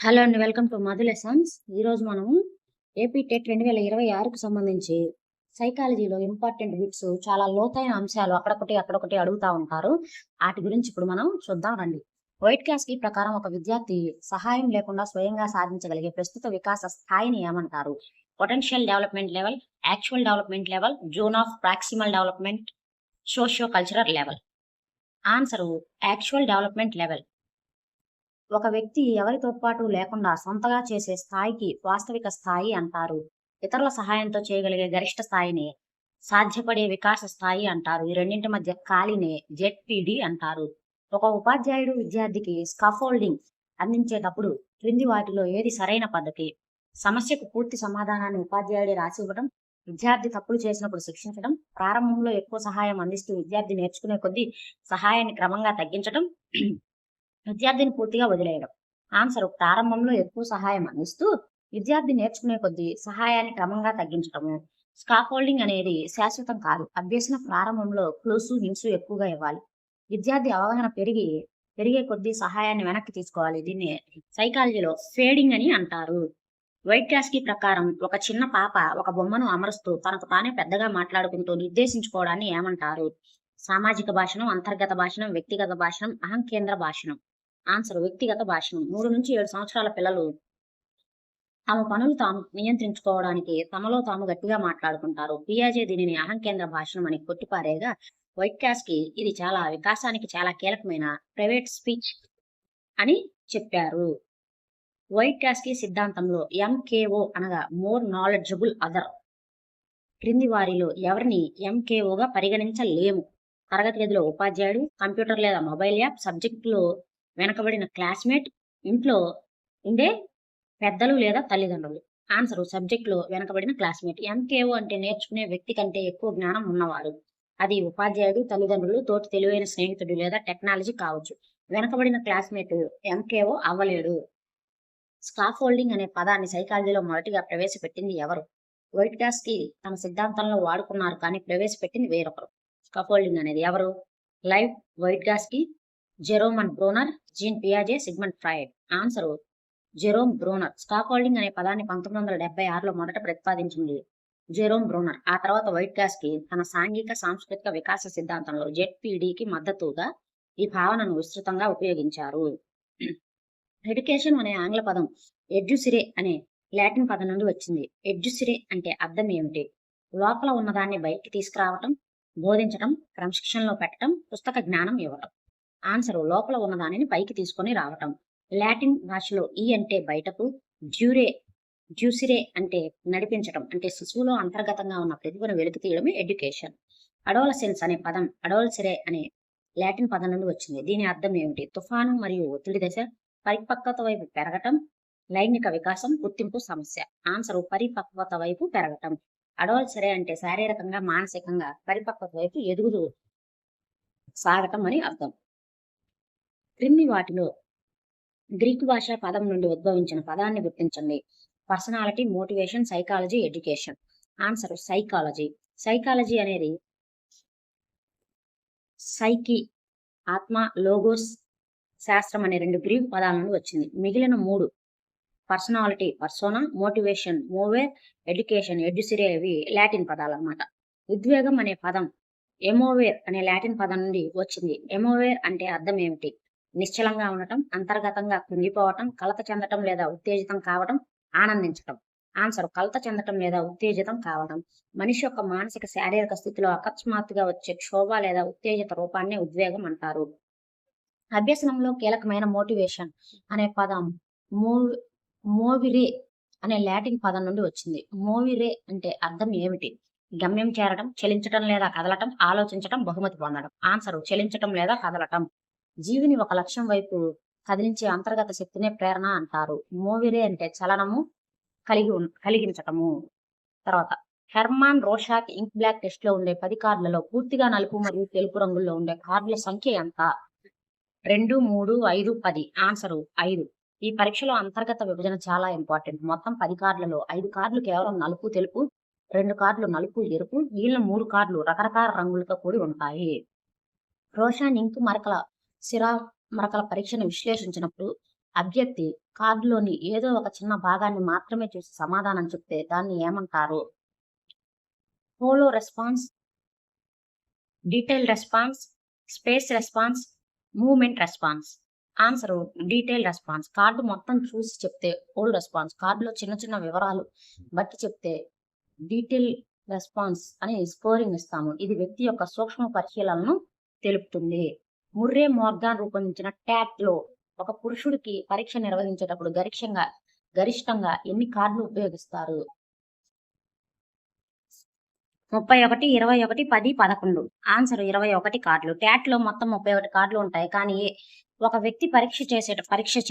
Hello అండి. Welcome to Madhu lessons. ఈరోజు మనము ఏపీ టెట్ 2026కి సంబంధించి సైకాలజీలో ఇంపార్టెంట్ బిట్స్ చాలా లోతైన అంశాలు అక్కడొకటి అడుగుతా ఉంటారు. వాటి గురించి ఇప్పుడు మనం చూద్దాం రండి. వైట్ క్యాస్కీ ప్రకారం ఒక విద్యార్థి సహాయం లేకుండా స్వయంగా సాధించగలిగే ప్రస్తుత వికాస స్థాయిని ఏమంటారు? Potential development level, actual development level, zone of proximal development, socio cultural level. Answer actual development level. ఒక వ్యక్తి ఎవరి తోడ్పాటు లేకుండా సొంతగా చేసే స్థాయికి వాస్తవిక స్థాయి అంటారు. ఇతరుల సహాయంతో చేయగలిగే గరిష్ట స్థాయిని సాధ్యపడే వికాస స్థాయి అంటారు. ఈ రెండింటి మధ్య ఖాళీనే జెడ్పీడి అంటారు. ఒక ఉపాధ్యాయుడు విద్యార్థికి స్కాఫోల్డింగ్ అందించేటప్పుడు క్రింది వాటిలో ఏది సరైన పద్ధతి? సమస్యకు పూర్తి సమాధానాన్ని ఉపాధ్యాయుడే రాసి ఇవ్వడం, విద్యార్థి తప్పులు చేసినప్పుడు శిక్షించడం, ప్రారంభంలో ఎక్కువ సహాయం అందిస్తూ విద్యార్థి నేర్చుకునే కొద్దీ సహాయాన్ని క్రమంగా తగ్గించడం, విద్యార్థిని పూర్తిగా వదిలేయడం. ఆన్సర్ ప్రారంభంలో ఎక్కువ సహాయం అందిస్తూ విద్యార్థి నేర్చుకునే కొద్దీ సహాయాన్ని క్రమంగా తగ్గించడము. స్కాఫోల్డింగ్ అనేది శాశ్వతం కాదు. అభ్యసన ప్రారంభంలో క్లూసు హింసు ఎక్కువగా ఇవ్వాలి. విద్యార్థి అవగాహన పెరిగే కొద్దీ సహాయాన్ని వెనక్కి తీసుకోవాలి. దీన్ని సైకాలజీలో ఫేడింగ్ అని అంటారు. వైట్ క్యాస్కీ ప్రకారం ఒక చిన్న పాప ఒక బొమ్మను అమరుస్తూ తనకు తానే పెద్దగా మాట్లాడుకుంటూ నిర్దేశించుకోవడాన్ని ఏమంటారు? సామాజిక భాషణం, అంతర్గత భాషణం, వ్యక్తిగత భాషణం, అహంకేంద్ర భాషణం. ఆన్సర్ వ్యక్తిగత భాషణం. 3 నుంచి 7 సంవత్సరాల పిల్లలు తమ పనులు తాము నియంత్రించుకోవడానికి తమలో తాము గట్టిగా మాట్లాడుకుంటారు. పియాజే దీనిని అహంకేంద్ర భాషణం అని కొట్టిపారేగా, వైట్ క్యాస్కీ ఇది చాలా వికాసానికి చాలా కీలకమైన ప్రైవేట్ స్పీచ్ అని చెప్పారు. వైట్ క్యాస్కీ సిద్ధాంతంలో ఎంకేఓ అనగా మోర్ నాలెడ్జబుల్ అదర్. క్రింది వారిలో ఎవరిని ఎంకేఓగా పరిగణించలేము? తరగతి గదిలో ఉపాధ్యాయుడు, కంప్యూటర్ లేదా మొబైల్ యాప్, సబ్జెక్టులో వెనకబడిన క్లాస్మేట్, ఇంట్లో ఉండే పెద్దలు లేదా తల్లిదండ్రులు. ఆన్సర్ సబ్జెక్టులో వెనకబడిన క్లాస్మేట్. ఎంకేఓ అంటే నేర్చుకునే వ్యక్తి కంటే ఎక్కువ జ్ఞానం ఉన్నవారు. అది ఉపాధ్యాయుడు, తల్లిదండ్రులు, తోటి తెలివైన స్నేహితుడు లేదా టెక్నాలజీ కావచ్చు. వెనకబడిన క్లాస్మేట్ ఎంకేఓ అవ్వలేడు. స్కాఫోల్డింగ్ అనే పదాన్ని సైకాలజీలో మొదటిగా ప్రవేశపెట్టింది ఎవరు? వైట్ క్యాస్కీ తన సిద్ధాంతంలో వాడుకున్నారు, కానీ ప్రవేశపెట్టింది వేరొకరు. స్కాఫోల్డింగ్ అనేది ఎవరు? Lev Vygotsky, Jerome and Bruner, Jean పియాజే, Sigmund Freud. Answer Jerome Bruner. Scaffolding అనే పదాన్ని 1976లో మొదట ప్రతిపాదించింది జెరోమ్ బ్రోనర్. ఆ తర్వాత వైట్ క్యాస్కీ తన సాంఘిక సాంస్కృతిక వికాస సిద్ధాంతంలో జెడ్పీడీకి మద్దతుగా ఈ భావనను విస్తృతంగా ఉపయోగించారు. ఎడ్యుకేషన్ అనే ఆంగ్ల పదం ఎడ్యుసిరే అనే లాటిన్ పదం నుండి వచ్చింది. ఎడ్యుసిరే అంటే అర్థం ఏమిటి? లోపల ఉన్నదాన్ని బయటికి తీసుకురావటం, బోధించటం, క్రమశిక్షణలో పెట్టడం, పుస్తక జ్ఞానం ఇవ్వటం. ఆన్సర్ లోపల ఉన్న దానిని పైకి తీసుకొని రావటం. లాటిన్ భాషలో ఈ అంటే బయటకు, జ్యూసిరే అంటే నడిపించటం, అంటే శిశువులో అంతర్గతంగా ఉన్న ప్రతిభను వెలికి తీయడమే ఎడ్యుకేషన్. అడోలసెన్స్ అనే పదం అడోల్సిరే అనే లాటిన్ పదం నుండి వచ్చింది. దీని అర్థం ఏమిటి? తుఫాను మరియు ఒత్తిడి దశ, పరిపక్వత వైపు పెరగటం, లైంగిక వికాసం, గుర్తింపు సమస్య. ఆన్సర్ పరిపక్వత వైపు పెరగటం. అడోల్సిరే అంటే శారీరకంగా మానసికంగా పరిపక్వత వైపు ఎదుగుతూ సాగటం అని అర్థం. క్రింది వాటిలో గ్రీకు భాషా పదం నుండి ఉద్భవించిన పదాన్ని గుర్తించండి. Personality, motivation, psychology, education. Answer psychology. Psychology అనేది సైకి, ఆత్మ, లోగోస్, శాస్త్రం అనే 2 గ్రీకు పదాల నుండి వచ్చింది. మిగిలిన 3 పర్సనాలిటీ, పర్సోనా, మోటివేషన్, మోవేర్, ఎడ్యుకేషన్, ఎడ్యుసిరే అవి లాటిన్ పదాలు అన్నమాట. ఉద్వేగం అనే పదం ఎమోవేర్ అనే లాటిన్ పదం నుండి వచ్చింది. ఎమోవేర్ అంటే అర్థం ఏమిటి? నిశ్చలంగా ఉండటం, అంతర్గతంగా కుంగిపోవటం, కలత చెందటం లేదా ఉత్తేజితం కావటం, ఆనందించటం. ఆన్సర్ కలత చెందటం లేదా ఉత్తేజితం కావటం. మనిషి యొక్క మానసిక శారీరక స్థితిలో అకస్మాత్తుగా వచ్చే క్షోభ లేదా ఉత్తేజిత రూపాన్ని ఉద్వేగం అంటారు. అభ్యసనంలో కీలకమైన మోటివేషన్ అనే పదం మోవిరే అనే లాటిన్ పదం నుండి వచ్చింది. మోవిరే అంటే అర్థం ఏమిటి? గమ్యం చేరడం, చలించటం లేదా కదలటం, ఆలోచించటం, బహుమతి పొందడం. ఆన్సర్ చలించటం లేదా కదలటం. జీవిని ఒక లక్ష్యం వైపు కదిలించే అంతర్గత శక్తినే ప్రేరణ అంటారు. మోవిరే అంటే చలనము కలిగించటము. తర్వాత హెర్మాన్ రోషాక్ ఇంక్ బ్లాక్ టెస్ట్ లో ఉండే 10 కార్డులలో పూర్తిగా నలుపు మరియు తెలుపు రంగుల్లో ఉండే కార్డుల సంఖ్య ఎంత? 2, 3, 5, 10. ఆన్సర్ 5. ఈ పరీక్షలో అంతర్గత విభజన చాలా ఇంపార్టెంట్. మొత్తం 10 కార్డులలో 5 కార్డులు కేవలం నలుపు తెలుపు, 2 కార్డులు నలుపు ఎరుపు, మిగిలిన 3 కార్డులు రకరకాల రంగులతో కూడి ఉంటాయి. రోషాన్ ఇంక్ మరకల సిరా మరకల పరీక్షను విశ్లేషించినప్పుడు అభ్యర్థి కార్డులోని ఏదో ఒక చిన్న భాగాన్ని మాత్రమే చూసి సమాధానం చెప్తే దాన్ని ఏమంటారు? Hollow response, detail response, space response, movement response. Answer detail response. Card మొత్తం చూసి చెప్తే హోల్ రెస్పాన్స్, కార్డులో చిన్న చిన్న వివరాలు బట్టి చెప్తే డీటెయిల్ రెస్పాన్స్ అని స్కోరింగ్ ఇస్తాము. ఇది వ్యక్తి యొక్క సూక్ష్మ పరిశీలనను తెలుపుతుంది. ముర్రే మోర్గాన్ రూపొందించిన ట్యాట్ లో ఒక పురుషుడికి పరీక్ష నిర్వహించేటప్పుడు గరిష్టంగా ఎన్ని కార్డులు ఉపయోగిస్తారు? 31, 21, 10, 11. ఆన్సర్ 21 కార్డులు. ట్యాట్ లో మొత్తం 31 కార్డులు ఉంటాయి. కానీ ఒక వ్యక్తి పరీక్ష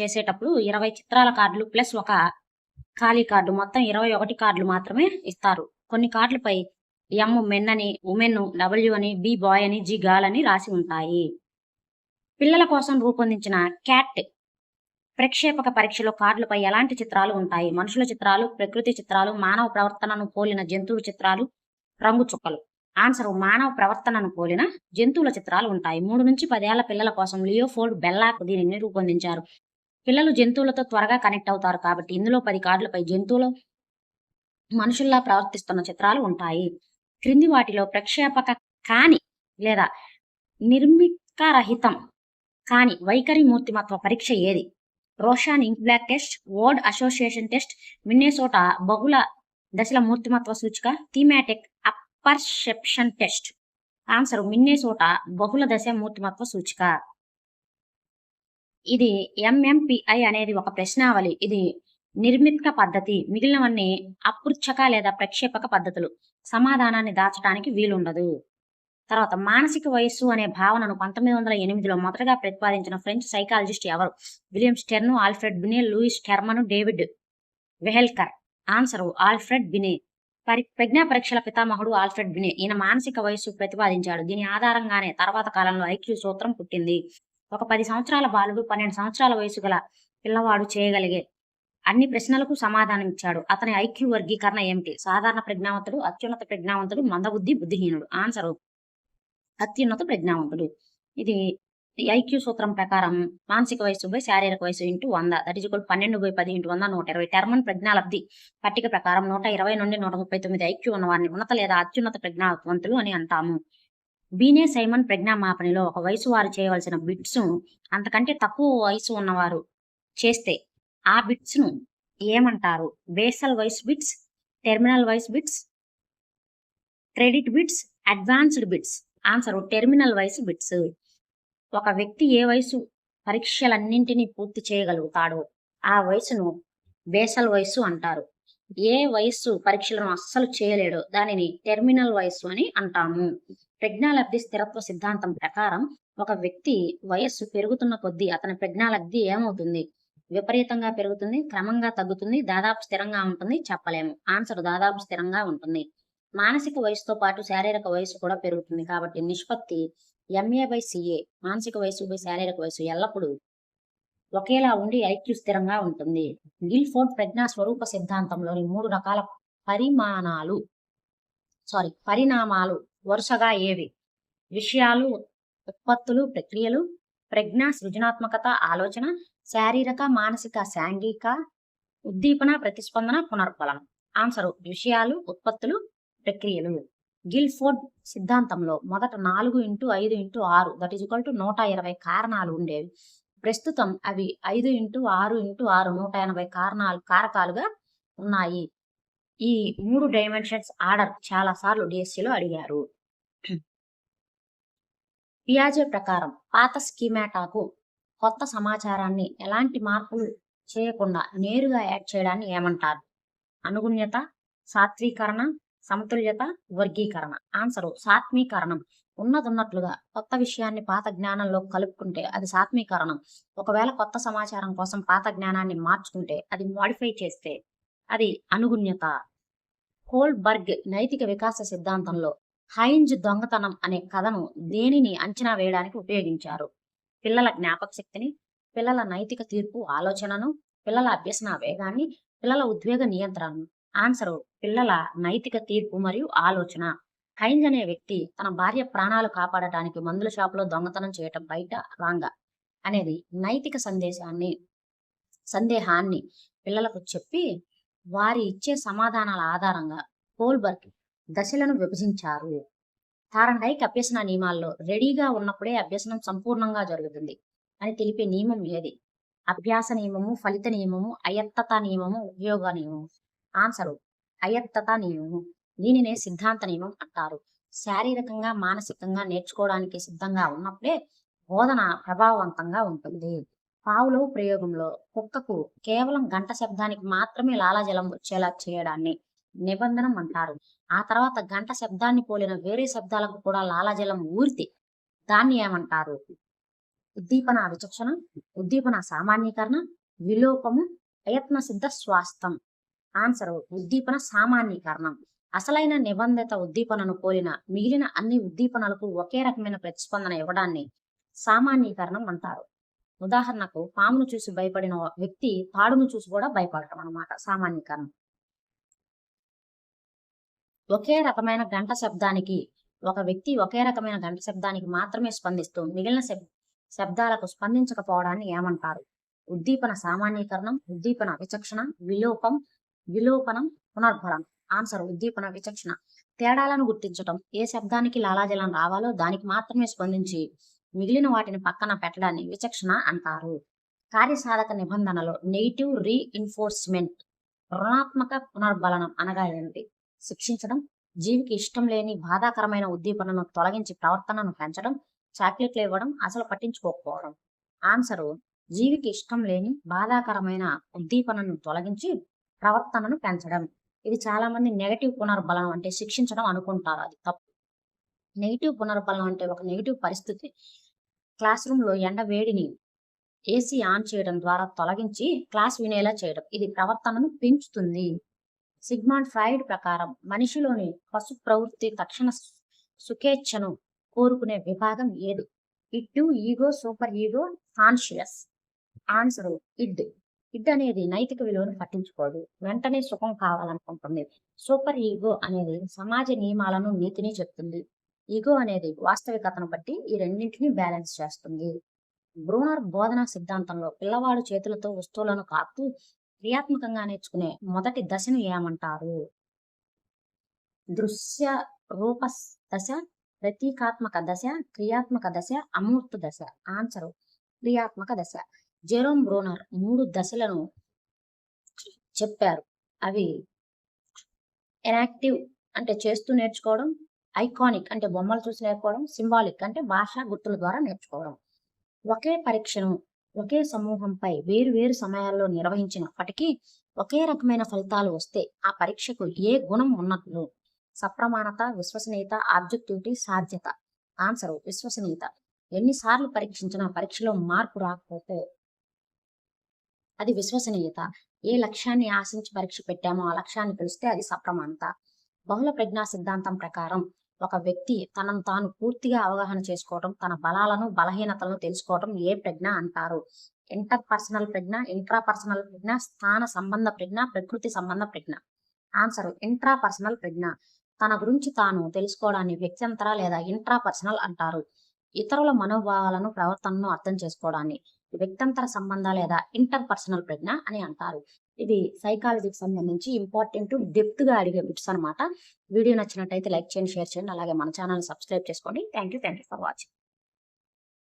చేసేటప్పుడు 20 చిత్రాల కార్డులు ప్లస్ ఒక ఖాళీ కార్డు, మొత్తం 21 కార్డులు మాత్రమే ఇస్తారు. కొన్ని కార్డులపై ఎం మెన్ అని, ఉమెన్, డబ్ల్యూ అని, బి బాయ్ అని, జి గర్ల్ అని రాసి ఉంటాయి. పిల్లల కోసం రూపొందించిన క్యాట్ ప్రక్షేపక పరీక్షలో కార్డులపై ఎలాంటి చిత్రాలు ఉంటాయి? మనుషుల చిత్రాలు, ప్రకృతి చిత్రాలు, మానవ ప్రవర్తనను పోలిన జంతువుల చిత్రాలు, రంగు చుక్కలు. ఆన్సర్ మానవ ప్రవర్తనను పోలిన జంతువుల చిత్రాలు ఉంటాయి. 3 నుంచి 10 ఏళ్ల పిల్లల కోసం లియోపోల్డ్ బెల్లాక్ దీనిని రూపొందించారు. పిల్లలు జంతువులతో త్వరగా కనెక్ట్ అవుతారు కాబట్టి ఇందులో 10 కార్డులపై జంతువులు మనుషుల్లా ప్రవర్తిస్తున్న చిత్రాలు ఉంటాయి. క్రింది వాటిలో ప్రక్షేపక కాని లేదా నిర్మికరహితం కాని వైఖరి మూర్తిమత్వ పరీక్ష ఏది? Rorschach ink blot test, word association test, Minnesota బహుళ దశల మూర్తిమత్వ సూచిక, thematic apperception test. Answer Minnesota బహుళ దశ మూర్తిమత్వ సూచిక. ఇది ఎంఎంపిఐ అనేది ఒక ప్రశ్నావళి. ఇది నిర్మిత్క పద్ధతి. మిగిలినవన్నీ అపృచ్ఛక లేదా ప్రక్షేపక పద్ధతులు. సమాధానాన్ని దాచడానికి వీలుండదు. తర్వాత మానసిక వయస్సు అనే భావనను 1908లో మొదటగా ప్రతిపాదించిన ఫ్రెంచ్ సైకాలజిస్ట్ ఎవరు? William Stern, Alfred Binet, Lewis Terman, David వెహెల్కర్. Answer Alfred Binet. ప్రజ్ఞా పరీక్షల పితామహుడు ఆల్ఫ్రెడ్ బినే. ఈయన మానసిక వయస్సు ప్రతిపాదించాడు. దీని ఆధారంగానే తర్వాత కాలంలో ఐక్యూ సూత్రం పుట్టింది. ఒక 10 సంవత్సరాల బాలుడు 12 సంవత్సరాల వయసు గల పిల్లవాడు చేయగలిగే అన్ని ప్రశ్నలకు సమాధానం ఇచ్చాడు. అతని ఐక్యూ వర్గీకరణ ఏమిటి? సాధారణ ప్రజ్ఞావంతుడు, అత్యున్నత ప్రజ్ఞావంతుడు, మందబుద్ధి, బుద్ధిహీనుడు. ఆన్సర్ అత్యున్నత ప్రజ్ఞావంతుడు. ఇది ఐక్యూ సూత్రం ప్రకారం మానసిక వయస్సు బై శారీరక వయసు into 100 that is equal 12/10 × 100 120. Terman ప్రజ్ఞాలబ్ధి పట్టిక ప్రకారం 120 నుండి 139 ఐక్యూ ఉన్నవారిని ఉన్నత లేదా అత్యున్నత ప్రజ్ఞావంతులు అని అంటాము. బీనే సైమన్ ప్రజ్ఞా మాపనిలో ఒక వయసు వారు చేయవలసిన బిట్స్ అంతకంటే తక్కువ వయసు ఉన్నవారు చేస్తే ఆ బిట్స్ ను ఏమంటారు? బేసల్ వయసు బిట్స్, టెర్మినల్ వయసు bits, credit bits, advanced bits. Answer terminal వయసు బిట్స్. ఒక వ్యక్తి ఏ వయసు పరీక్షలన్నింటినీ పూర్తి చేయగలుగుతాడో ఆ వయసును బేసల్ వయసు అంటారు. ఏ వయస్సు పరీక్షలను అస్సలు చేయలేడో దానిని టెర్మినల్ వయస్సు అని అంటాము. ప్రజ్ఞాలబ్ధి స్థిరత్వ సిద్ధాంతం ప్రకారం ఒక వ్యక్తి వయస్సు పెరుగుతున్న కొద్దీ అతని ప్రజ్ఞాలబ్ధి ఏమవుతుంది? విపరీతంగా పెరుగుతుంది, క్రమంగా తగ్గుతుంది, దాదాపు స్థిరంగా ఉంటుంది? చెప్పలేము. ఆన్సర్ దాదాపు స్థిరంగా ఉంటుంది. మానసిక వయసుతో పాటు శారీరక వయసు కూడా పెరుగుతుంది కాబట్టి నిష్పత్తి MA/CA. మానసిక వయసు బై శారీరక వయసు ఎల్లప్పుడూ ఒకేలా ఉండి ఐక్యూ స్థిరంగా ఉంటుంది. గిల్ఫోర్డ్ ప్రజ్ఞా స్వరూప సిద్ధాంతంలోని 3 రకాల పరిణామాలు వరుసగా ఏవి? విషయాలు, ఉత్పత్తులు, ప్రక్రియలు, ప్రజ్ఞ, సృజనాత్మకత, ఆలోచన, శారీరక, మానసిక, సాంఘిక, ఉద్దీపన, ప్రతిస్పందన, పునర్ఫలనం. ఆన్సర్ విషయాలు, ఉత్పత్తులు, ప్రక్రియలు. గిల్ఫోర్డ్ సిద్ధాంతంలో మొదట 4x5x6 that is equal to 120 కారణాలు ఉండేవి. ప్రస్తుతం అవి 5x6x6 180 కారకాలుగా ఉన్నాయి. ఈ 3 డైమెన్షన్స్ ఆర్డర్ చాలా సార్లు డిఎస్సిలో అడిగారు. పియాజే ప్రకారం పాత స్కీమాటాకు కొత్త సమాచారాన్ని ఎలాంటి మార్పులు చేయకుండా నేరుగా యాడ్ చేయడాన్ని ఏమంటారు? అనుగుణ్యత, సాత్వీకరణ, సమతుల్యత, వర్గీకరణ. ఆన్సర్ సాత్మీకరణం. ఉన్నట్లుగా కొత్త విషయాన్ని పాత జ్ఞానంలో కలుపుకుంటే అది సాత్మీకరణం. ఒకవేళ కొత్త సమాచారం కోసం పాత జ్ఞానాన్ని మార్చుకుంటే, అది మోడిఫై చేస్తే అది అనుగుణ్యత. కోల్బర్గ్ నైతిక వికాస సిద్ధాంతంలో హైంజ్ దొంగతనం అనే కథను దేనిని అంచనా వేయడానికి ఉపయోగించారు? పిల్లల జ్ఞాపక శక్తిని, పిల్లల నైతిక తీర్పు ఆలోచనను, పిల్లల అభ్యసన వేగాన్ని, పిల్లల ఉద్వేగ నియంత్రణను. ఆన్సర్ పిల్లల నైతిక తీర్పు మరియు ఆలోచన. హైంజ్ అనే వ్యక్తి తన భార్య ప్రాణాలు కాపాడటానికి మందుల షాపులో దొంగతనం చేయటం బయట రాంగా అనేది నైతిక సందేశాన్ని సందేహాన్ని పిల్లలకు చెప్పి వారి ఇచ్చే సమాధానాల ఆధారంగా కోల్బర్గ్ దశలను విభజించారు. థార్న్డైక్ అభ్యసన నియమాల్లో రెడీగా ఉన్నప్పుడే అభ్యసనం సంపూర్ణంగా జరుగుతుంది అని తెలిపే నియమం ఏది? అభ్యాస నియమము, ఫలిత నియమము, అయత్తత నియమము, ఉపయోగ నియమము. ఆన్సరు అయత్తత నియమము. దీనినే సిద్ధాంత నియమం అంటారు. శారీరకంగా మానసికంగా నేర్చుకోవడానికి సిద్ధంగా ఉన్నప్పుడే బోధన ప్రభావవంతంగా ఉంటుంది. పావులో ప్రయోగంలో కుక్కకు కేవలం గంట శబ్దానికి మాత్రమే లాలాజలం వచ్చేలా చేయడాన్ని నిబంధనం అంటారు. ఆ తర్వాత గంట శబ్దాన్ని పోలిన వేరే శబ్దాలకు కూడా లాలాజలం ఊరితే దాన్ని ఏమంటారు? ఉద్దీపన విచక్షణ, ఉద్దీపన సామాన్యీకరణ, విలోపము, ప్రయత్న సిద్ధ స్వాస్థం. ఆన్సర్ ఉద్దీపన సామాన్యీకరణం. అసలైన నిబంధిత ఉద్దీపనను పోలిన మిగిలిన అన్ని ఉద్దీపనలకు ఒకే రకమైన ప్రతిస్పందన ఇవ్వడాన్ని సామాన్యీకరణం అంటారు. ఉదాహరణకు పామును చూసి భయపడిన వ్యక్తి తాడును చూసి కూడా భయపడటం అన్నమాట సామాన్యీకరణం. ఒకే రకమైన గంట శబ్దానికి ఒక వ్యక్తి ఒకే రకమైన గంట శబ్దానికి మాత్రమే స్పందిస్తూ మిగిలిన శబ్దాలకు స్పందించకపోవడాన్ని ఏమంటారు? ఉద్దీపన సామాన్యీకరణం, ఉద్దీపన విచక్షణ, విలోపనం, పునర్బలం. ఆన్సర్ ఉద్దీపన విచక్షణ. తేడాలను గుర్తించటం, ఏ శబ్దానికి లాలాజలం రావాలో దానికి మాత్రమే స్పందించి మిగిలిన వాటిని పక్కన పెట్టడాన్ని విచక్షణ అంటారు. కార్యసాధక నిబంధనలో నెగిటివ్ రీఇన్ఫోర్స్మెంట్, రుణాత్మక పునర్బలనం అనగా ఏమిటి? శిక్షించడం, జీవికి ఇష్టం లేని బాధాకరమైన ఉద్దీపనను తొలగించి ప్రవర్తనను పెంచడం, చాక్లెట్లు ఇవ్వడం, అసలు పట్టించుకోకపోవడం. ఆన్సరు జీవికి ఇష్టం లేని బాధాకరమైన ఉద్దీపనను తొలగించి ప్రవర్తనను పెంచడం. ఇది చాలా మంది నెగటివ్ పునర్బలం అంటే శిక్షించడం అనుకుంటారు. అది తప్పు. నెగిటివ్ పునర్బలం అంటే ఒక నెగిటివ్ పరిస్థితి క్లాస్ రూమ్ లో ఎండ వేడిని ఏసీ ఆన్ చేయడం ద్వారా తొలగించి క్లాస్ వినేలా చేయడం. ఇది ప్రవర్తనను పెంచుతుంది. సిగ్మాండ్ ఫ్రాయిడ్ ప్రకారం మనిషిలోని పశు ప్రవృత్తి తక్షణ సుఖేచ్ఛను కోరుకునే విభాగం ఏది? Id, ego, super ego, conscious. Answer id. Id అనేది నైతిక విలువను పట్టించుకోదు, వెంటనే సుఖం కావాలనుకుంటుంది. సూపర్ ఈగో అనేది సమాజ నియమాలను నీతిని చెప్తుంది. ఈగో అనేది వాస్తవికతను బట్టి ఈ రెండింటినీ బ్యాలెన్స్ చేస్తుంది. బ్రూనర్ బోధనా సిద్ధాంతంలో పిల్లవాడు చేతులతో వస్తువులను కాస్తూ క్రియాత్మకంగా నేర్చుకునే మొదటి దశను ఏమంటారు? దృశ్య రూప దశ, ప్రతీకాత్మక దశ, క్రియాత్మక దశ, అమూర్త దశ. ఆన్సర్ క్రియాత్మక దశ. జెరోమ్ బ్రూనర్ 3 దశలను చెప్పారు. అవి ఎనాక్టివ్ అంటే చేస్తూ నేర్చుకోవడం, ఐకానిక్ అంటే బొమ్మలు చూసి నేర్చుకోవడం, సింబాలిక్ అంటే భాషా గుర్తుల ద్వారా నేర్చుకోవడం. ఒకే పరీక్షను ఒకే సమూహంపై వేరు వేరు సమయాల్లో నిర్వహించినప్పటికీ ఒకే రకమైన ఫలితాలు వస్తే ఆ పరీక్షకు ఏ గుణం ఉన్నట్లు? సప్రమాణత, విశ్వసనీయత, ఆబ్జెక్టివిటీ, సాధ్యత. ఆన్సర్ విశ్వసనీయత. ఎన్నిసార్లు పరీక్షించినా పరీక్షలో మార్పు రాకపోతే అది విశ్వసనీయత. ఏ లక్ష్యాన్ని ఆశించి పరీక్ష పెట్టామో ఆ లక్ష్యాన్ని తెలిస్తే అది సప్రమాణత. బహుళ ప్రజ్ఞా సిద్ధాంతం ప్రకారం ఒక వ్యక్తి తనను తాను పూర్తిగా అవగాహన చేసుకోవటం, తన బలాలను బలహీనతలను తెలుసుకోవటం ఏ ప్రజ్ఞ అంటారు? ఇంటర్ పర్సనల్ ప్రజ్ఞ, ఇంట్రా పర్సనల్ ప్రజ్ఞ, స్థాన సంబంధ ప్రజ్ఞ, ప్రకృతి సంబంధ ప్రజ్ఞ. ఆన్సర్ ఇంట్రా పర్సనల్ ప్రజ్ఞ. తన గురించి తాను తెలుసుకోవడాన్ని వ్యక్త్యంతర లేదా ఇంట్రా పర్సనల్ అంటారు. ఇతరుల మనోభావాలను, ప్రవర్తనను అర్థం చేసుకోవడాన్ని వ్యక్తంతర సంబంధ లేదా ఇంటర్ పర్సనల్ ప్రజ్ఞ అని అంటారు. ఇది సైకాలజీకి సంబంధించి ఇంపార్టెంట్ డెప్త్ గా అడిగే బిట్స్ అనమాట. వీడియో నచ్చినట్టయితే లైక్ చేయండి, షేర్ చేయండి, అలాగే మన ఛానల్ సబ్స్క్రైబ్ చేసుకోండి. Thank you for watching.